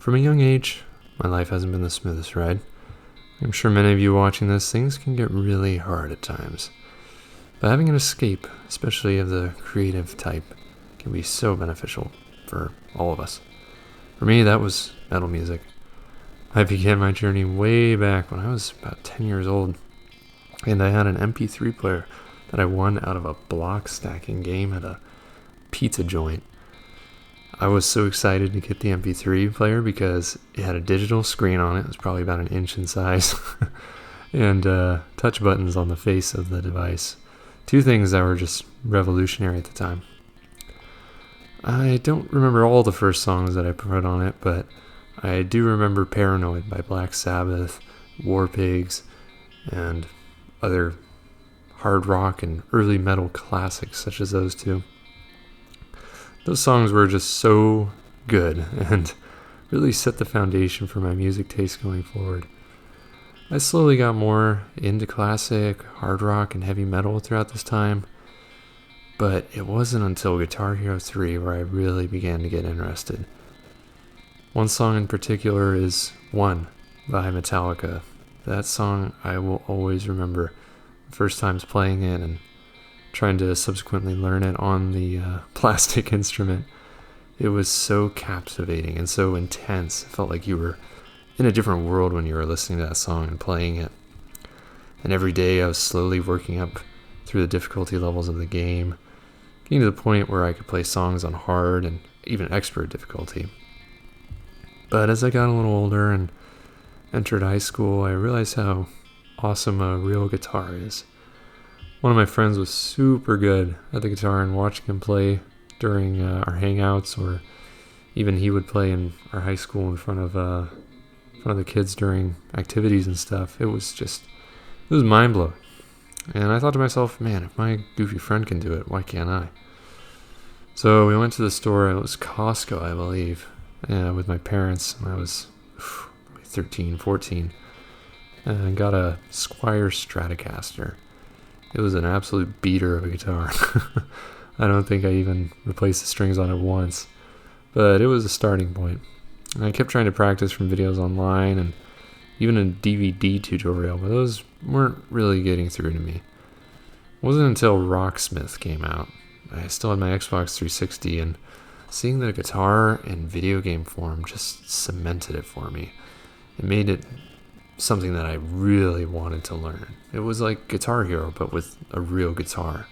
From a young age, my life hasn't been the smoothest ride. I'm sure many of you watching this, things can get really hard at times. But having an escape, especially of the creative type, can be so beneficial for all of us. For me, that was metal music. I began my journey way back when I was about 10 years old, and I had an MP3 player that I won out of a block stacking game at a pizza joint. I was so excited to get the MP3 player because it had a digital screen on it. It was probably about an inch in size. and touch buttons on the face of the device. Two things that were just revolutionary at the time. I don't remember all the first songs that I put on it, but I do remember Paranoid by Black Sabbath, War Pigs, and other hard rock and early metal classics such as those two. Those songs were just so good and really set the foundation for my music taste going forward. I slowly got more into classic, hard rock, and heavy metal throughout this time, but it wasn't until Guitar Hero 3 where I really began to get interested. One song in particular is One by Metallica. That song I will always remember. The first times playing it and trying to subsequently learn it on the plastic instrument. It was so captivating and so intense. It felt like you were in a different world when you were listening to that song and playing it. And every day I was slowly working up through the difficulty levels of the game, getting to the point where I could play songs on hard and even expert difficulty. But as I got a little older and entered high school, I realized how awesome a real guitar is. One of my friends was super good at the guitar, and watching him play during our hangouts, or even he would play in our high school in front of the kids during activities and stuff. It was mind blowing. And I thought to myself, man, if my goofy friend can do it, why can't I? So we went to the store. It was Costco, I believe, with my parents. I was 13, 14, and got a Squier Stratocaster. It was an absolute beater of a guitar. I don't think I even replaced the strings on it once, but it was a starting point. And I kept trying to practice from videos online and even a DVD tutorial, but those weren't really getting through to me. It wasn't until Rocksmith came out. I still had my Xbox 360, and seeing the guitar in video game form just cemented it for me. It made it something that I really wanted to learn. It was like Guitar Hero, but with a real guitar.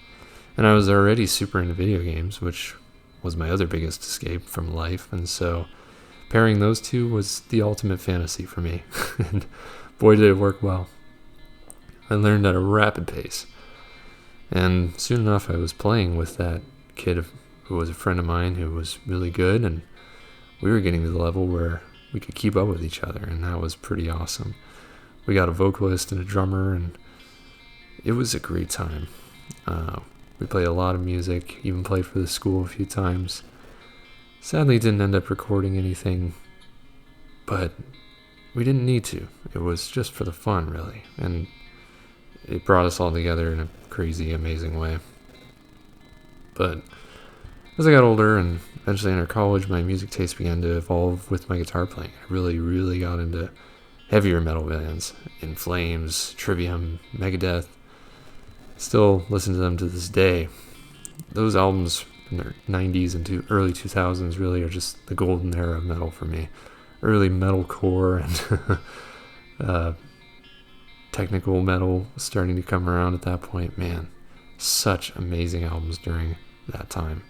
And I was already super into video games, which was my other biggest escape from life. And so pairing those two was the ultimate fantasy for me. And boy, did it work well. I learned at a rapid pace. And soon enough, I was playing with that kid who was a friend of mine who was really good. And we were getting to the level where we could keep up with each other. And that was pretty awesome. We got a vocalist and a drummer, and it was a great time. We played a lot of music, even played for the school a few times. Sadly, didn't end up recording anything, but we didn't need to. It was just for the fun, really, and it brought us all together in a crazy, amazing way. But as I got older and eventually entered college, my music taste began to evolve with my guitar playing. I really, really got into heavier metal bands, In Flames, Trivium, Megadeth. Still listen to them to this day. Those albums in their 90s and early 2000s really are just the golden era of metal for me. Early metalcore and technical metal starting to come around at that point. Man, such amazing albums during that time.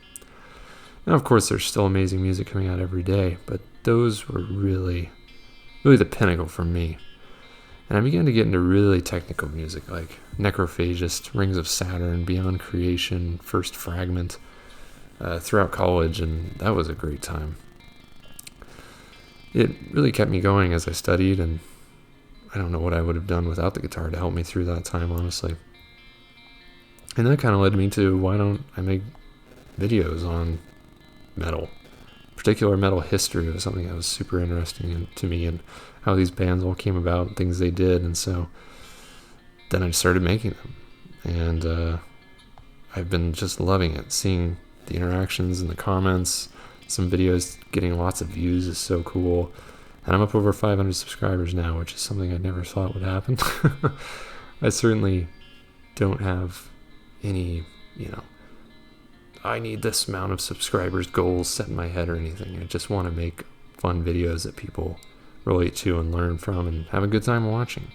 And of course, there's still amazing music coming out every day, but those were really the pinnacle for me. And I began to get into really technical music like Necrophagist, Rings of Saturn, Beyond Creation, First Fragment throughout college, and that was a great time. It really kept me going as I studied, and I don't know what I would have done without the guitar to help me through that time, honestly. And that kind of led me to, why don't I make videos on metal? Particular metal history was something that was super interesting to me, and how these bands all came about and things they did. And so then I started making them, and I've been just loving it, seeing the interactions and the comments, some videos getting lots of views is so cool. And I'm up over 500 subscribers now, which is something I never thought would happen. I certainly don't have any, I need this amount of subscribers goals set in my head or anything. I just want to make fun videos that people relate to and learn from and have a good time watching.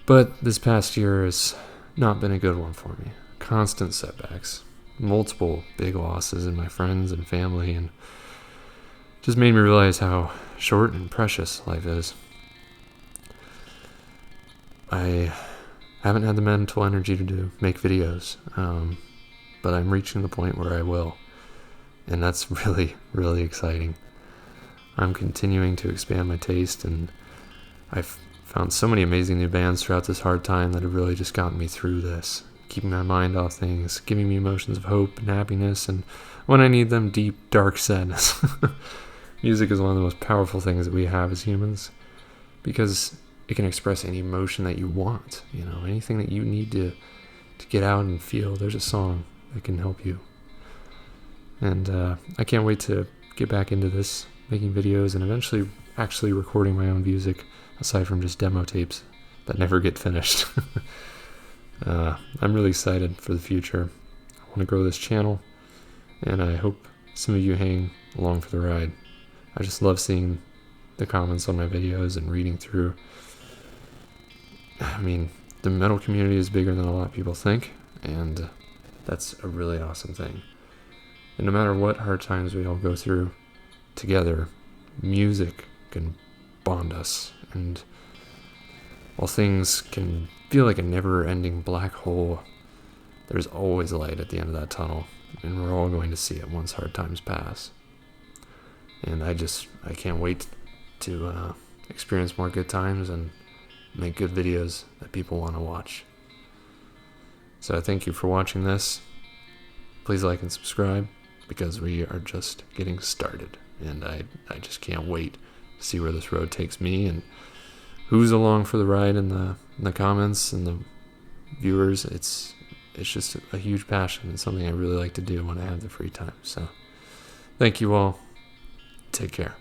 But this past year has not been a good one for me. Constant setbacks, multiple big losses in my friends and family, and just made me realize how short and precious life is. I haven't had the mental energy to make videos, but I'm reaching the point where I will, and that's really, really exciting. I'm continuing to expand my taste, and I've found so many amazing new bands throughout this hard time that have really just gotten me through this, keeping my mind off things, giving me emotions of hope and happiness, and when I need them, deep, dark sadness. Music is one of the most powerful things that we have as humans, because it can express any emotion that you want, anything that you need to get out and feel. There's a song that can help you. And I can't wait to get back into this, making videos and eventually actually recording my own music, aside from just demo tapes that never get finished. I'm really excited for the future. I want to grow this channel, and I hope some of you hang along for the ride. I just love seeing the comments on my videos and reading through. I mean, the metal community is bigger than a lot of people think, and that's a really awesome thing. And no matter what hard times we all go through together, music can bond us. And while things can feel like a never-ending black hole, there's always light at the end of that tunnel, and we're all going to see it once hard times pass. And I can't wait to experience more good times and make good videos that people want to watch. So I thank you for watching this. Please like and subscribe, because we are just getting started, and I just can't wait to see where this road takes me and who's along for the ride in the comments and the viewers. It's just a huge passion and something I really like to do when I have the free time. So thank you all. Take care.